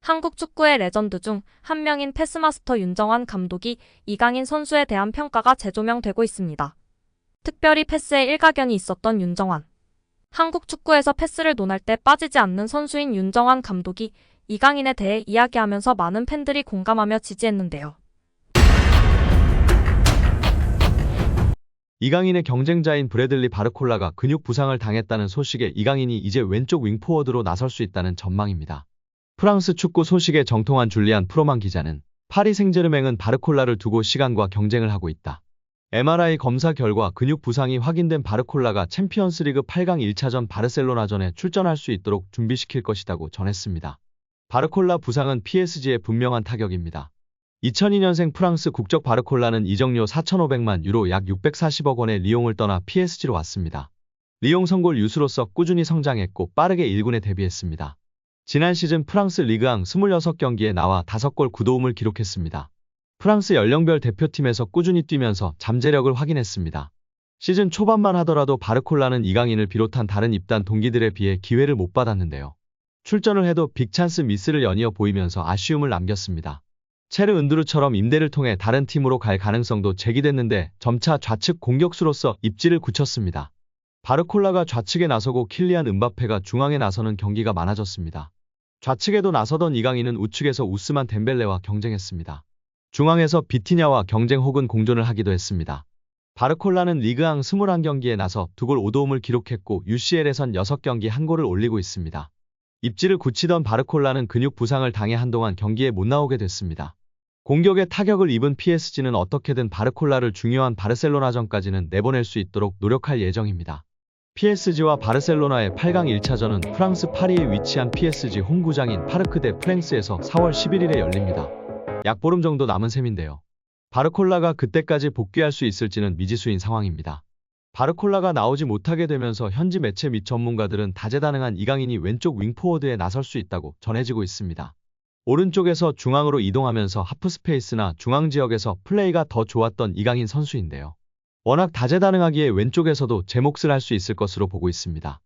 한국 축구의 레전드 중 한 명인 패스마스터 윤정환 감독이 이강인 선수에 대한 평가가 재조명되고 있습니다. 특별히 패스에 일가견이 있었던 윤정환. 한국 축구에서 패스를 논할 때 빠지지 않는 선수인 윤정환 감독이 이강인에 대해 이야기하면서 많은 팬들이 공감하며 지지했는데요. 이강인의 경쟁자인 브래들리 바르콜라가 근육 부상을 당했다는 소식에 이강인이 이제 왼쪽 윙포워드로 나설 수 있다는 전망입니다. 프랑스 축구 소식에 정통한 줄리안 프로만 기자는 파리 생제르맹은 바르콜라를 두고 시간과 경쟁을 하고 있다. MRI 검사 결과 근육 부상이 확인된 바르콜라가 챔피언스리그 8강 1차전 바르셀로나전에 출전할 수 있도록 준비시킬 것이라고 전했습니다. 바르콜라 부상은 PSG의 분명한 타격입니다. 2002년생 프랑스 국적 바르콜라는 이적료 4,500만 유로 약 640억 원의 리옹을 떠나 PSG로 왔습니다. 리옹 성골 유수로서 꾸준히 성장했고 빠르게 1군에 데뷔했습니다. 지난 시즌 프랑스 리그앙 26경기에 나와 5골 9도움을 기록했습니다. 프랑스 연령별 대표팀에서 꾸준히 뛰면서 잠재력을 확인했습니다. 시즌 초반만 하더라도 바르콜라는 이강인을 비롯한 다른 입단 동기들에 비해 기회를 못 받았는데요. 출전을 해도 빅찬스 미스를 연이어 보이면서 아쉬움을 남겼습니다. 체르 은두르처럼 임대를 통해 다른 팀으로 갈 가능성도 제기됐는데 점차 좌측 공격수로서 입지를 굳혔습니다. 바르콜라가 좌측에 나서고 킬리안 음바페가 중앙에 나서는 경기가 많아졌습니다. 좌측에도 나서던 이강인은 우측에서 우스만 덴벨레와 경쟁했습니다. 중앙에서 비티냐와 경쟁 혹은 공존을 하기도 했습니다. 바르콜라는 리그앙 21경기에 나서 2골 5도움을 기록했고 UCL에선 6경기 1골을 올리고 있습니다. 입지를 굳히던 바르콜라는 근육 부상을 당해 한동안 경기에 못 나오게 됐습니다. 공격에 타격을 입은 PSG는 어떻게든 바르콜라를 중요한 바르셀로나전까지는 내보낼 수 있도록 노력할 예정입니다. PSG와 바르셀로나의 8강 1차전은 프랑스 파리에 위치한 PSG 홈구장인 파르크 대 프랭스에서 4월 11일에 열립니다. 약 보름 정도 남은 셈인데요. 바르콜라가 그때까지 복귀할 수 있을지는 미지수인 상황입니다. 바르콜라가 나오지 못하게 되면서 현지 매체 및 전문가들은 다재다능한 이강인이 왼쪽 윙포워드에 나설 수 있다고 전해지고 있습니다. 오른쪽에서 중앙으로 이동하면서 하프스페이스나 중앙지역에서 플레이가 더 좋았던 이강인 선수인데요. 워낙 다재다능하기에 왼쪽에서도 제 몫을 할 수 있을 것으로 보고 있습니다.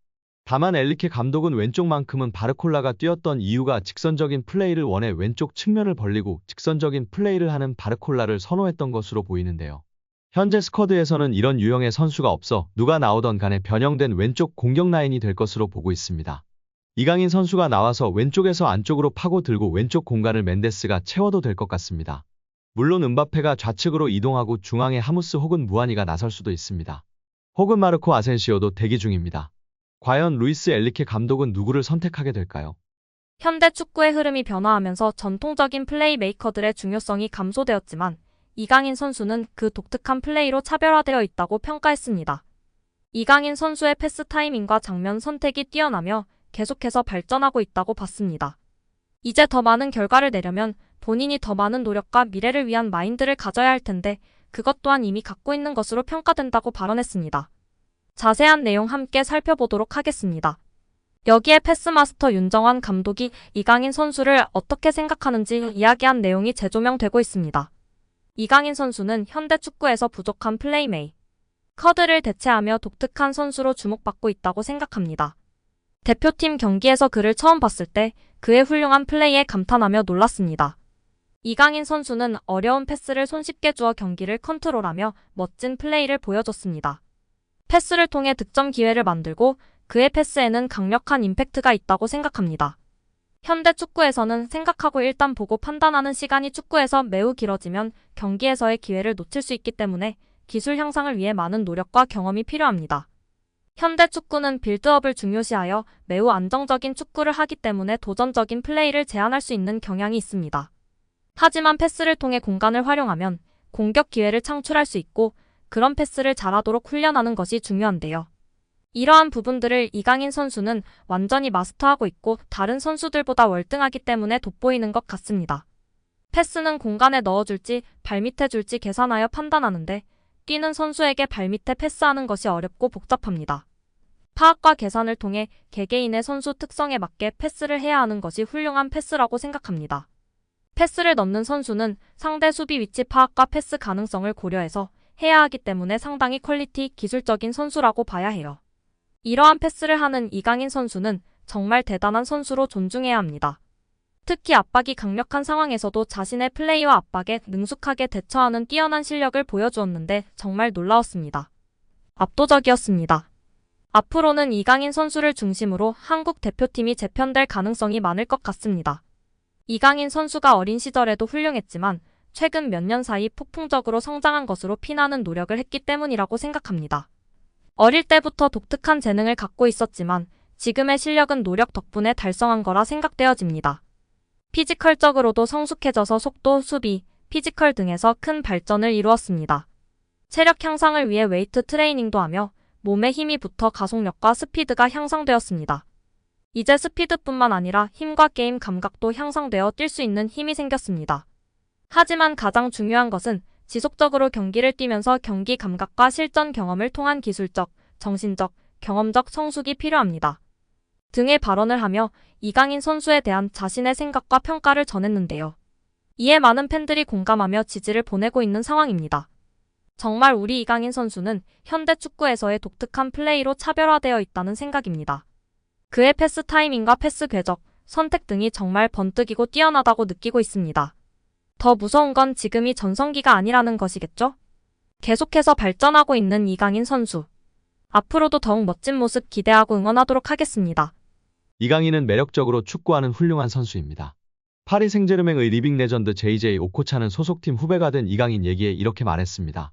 다만 엘리케 감독은 왼쪽만큼은 바르콜라가 뛰었던 이유가 직선적인 플레이를 원해 왼쪽 측면을 벌리고 직선적인 플레이를 하는 바르콜라를 선호했던 것으로 보이는데요. 현재 스쿼드에서는 이런 유형의 선수가 없어 누가 나오던 간에 변형된 왼쪽 공격 라인이 될 것으로 보고 있습니다. 이강인 선수가 나와서 왼쪽에서 안쪽으로 파고들고 왼쪽 공간을 멘데스가 채워도 될 것 같습니다. 물론 음바페가 좌측으로 이동하고 중앙에 하무스 혹은 무아니가 나설 수도 있습니다. 혹은 마르코 아센시오도 대기 중입니다. 과연 루이스 엘리케 감독은 누구를 선택하게 될까요? 현대 축구의 흐름이 변화하면서 전통적인 플레이메이커들의 중요성이 감소되었지만 이강인 선수는 그 독특한 플레이로 차별화되어 있다고 평가했습니다. 이강인 선수의 패스 타이밍과 장면 선택이 뛰어나며 계속해서 발전하고 있다고 봤습니다. 이제 더 많은 결과를 내려면 본인이 더 많은 노력과 미래를 위한 마인드를 가져야 할 텐데 그것 또한 이미 갖고 있는 것으로 평가된다고 발언했습니다. 자세한 내용 함께 살펴보도록 하겠습니다. 여기에 패스마스터 윤정환 감독이 이강인 선수를 어떻게 생각하는지 이야기한 내용이 재조명되고 있습니다. 이강인 선수는 현대 축구에서 부족한 플레이메이커들을 대체하며 독특한 선수로 주목받고 있다고 생각합니다. 대표팀 경기에서 그를 처음 봤을 때 그의 훌륭한 플레이에 감탄하며 놀랐습니다. 이강인 선수는 어려운 패스를 손쉽게 주어 경기를 컨트롤하며 멋진 플레이를 보여줬습니다. 패스를 통해 득점 기회를 만들고 그의 패스에는 강력한 임팩트가 있다고 생각합니다. 현대 축구에서는 생각하고 일단 보고 판단하는 시간이 축구에서 매우 길어지면 경기에서의 기회를 놓칠 수 있기 때문에 기술 향상을 위해 많은 노력과 경험이 필요합니다. 현대 축구는 빌드업을 중요시하여 매우 안정적인 축구를 하기 때문에 도전적인 플레이를 제한할 수 있는 경향이 있습니다. 하지만 패스를 통해 공간을 활용하면 공격 기회를 창출할 수 있고 그런 패스를 잘하도록 훈련하는 것이 중요한데요. 이러한 부분들을 이강인 선수는 완전히 마스터하고 있고 다른 선수들보다 월등하기 때문에 돋보이는 것 같습니다. 패스는 공간에 넣어줄지 발밑에 줄지 계산하여 판단하는데 뛰는 선수에게 발밑에 패스하는 것이 어렵고 복잡합니다. 파악과 계산을 통해 개개인의 선수 특성에 맞게 패스를 해야 하는 것이 훌륭한 패스라고 생각합니다. 패스를 넣는 선수는 상대 수비 위치 파악과 패스 가능성을 고려해서 해야 하기 때문에 상당히 퀄리티 기술적인 선수라고 봐야 해요. 이러한 패스를 하는 이강인 선수는 정말 대단한 선수로 존중해야 합니다. 특히 압박이 강력한 상황에서도 자신의 플레이와 압박에 능숙하게 대처하는 뛰어난 실력을 보여주었는데 정말 놀라웠습니다. 압도적이었습니다. 앞으로는 이강인 선수를 중심으로 한국 대표팀이 재편될 가능성이 많을 것 같습니다. 이강인 선수가 어린 시절에도 훌륭했지만 최근 몇 년 사이 폭풍적으로 성장한 것으로 피나는 노력을 했기 때문이라고 생각합니다. 어릴 때부터 독특한 재능을 갖고 있었지만 지금의 실력은 노력 덕분에 달성한 거라 생각되어집니다. 피지컬적으로도 성숙해져서 속도, 수비, 피지컬 등에서 큰 발전을 이루었습니다. 체력 향상을 위해 웨이트 트레이닝도 하며 몸에 힘이 붙어 가속력과 스피드가 향상되었습니다. 이제 스피드뿐만 아니라 힘과 게임 감각도 향상되어 뛸 수 있는 힘이 생겼습니다. 하지만 가장 중요한 것은 지속적으로 경기를 뛰면서 경기 감각과 실전 경험을 통한 기술적, 정신적, 경험적 성숙이 필요합니다. 등의 발언을 하며 이강인 선수에 대한 자신의 생각과 평가를 전했는데요. 이에 많은 팬들이 공감하며 지지를 보내고 있는 상황입니다. 정말 우리 이강인 선수는 현대 축구에서의 독특한 플레이로 차별화되어 있다는 생각입니다. 그의 패스 타이밍과 패스 궤적, 선택 등이 정말 번뜩이고 뛰어나다고 느끼고 있습니다. 더 무서운 건 지금이 전성기가 아니라는 것이겠죠? 계속해서 발전하고 있는 이강인 선수. 앞으로도 더욱 멋진 모습 기대하고 응원하도록 하겠습니다. 이강인은 매력적으로 축구하는 훌륭한 선수입니다. 파리 생제르맹의 리빙 레전드 JJ 오코차는 소속팀 후배가 된 이강인 얘기에 이렇게 말했습니다.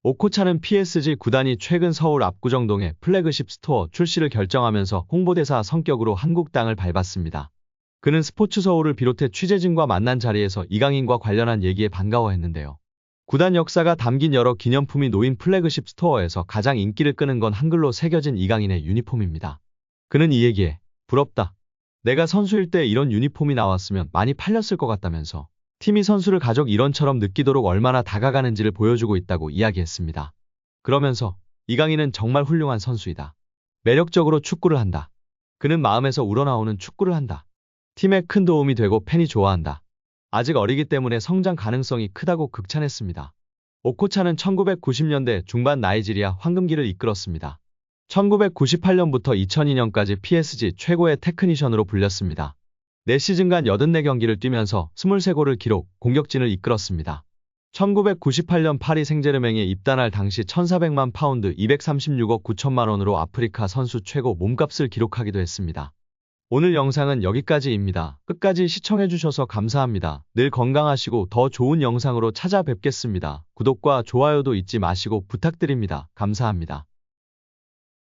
오코차는 PSG 구단이 최근 서울 압구정동에 플래그십 스토어 출시를 결정하면서 홍보대사 성격으로 한국 땅을 밟았습니다. 그는 스포츠 서울을 비롯해 취재진과 만난 자리에서 이강인과 관련한 얘기에 반가워했는데요. 구단 역사가 담긴 여러 기념품이 놓인 플래그십 스토어에서 가장 인기를 끄는 건 한글로 새겨진 이강인의 유니폼입니다. 그는 이 얘기에 부럽다. 내가 선수일 때 이런 유니폼이 나왔으면 많이 팔렸을 것 같다면서 팀이 선수를 가족 일원처럼 느끼도록 얼마나 다가가는지를 보여주고 있다고 이야기했습니다. 그러면서 이강인은 정말 훌륭한 선수이다. 매력적으로 축구를 한다. 그는 마음에서 우러나오는 축구를 한다. 팀에 큰 도움이 되고 팬이 좋아한다. 아직 어리기 때문에 성장 가능성이 크다고 극찬했습니다. 오코차는 1990년대 중반 나이지리아 황금기를 이끌었습니다. 1998년부터 2002년까지 PSG 최고의 테크니션으로 불렸습니다. 4시즌간 84경기를 뛰면서 23골을 기록, 공격진을 이끌었습니다. 1998년 파리 생제르맹에 입단할 당시 1,400만 파운드 236억 9천만 원으로 아프리카 선수 최고 몸값을 기록하기도 했습니다. 오늘 영상은 여기까지입니다. 끝까지 시청해주셔서 감사합니다. 늘 건강하시고 더 좋은 영상으로 찾아뵙겠습니다. 구독과 좋아요도 잊지 마시고 부탁드립니다. 감사합니다.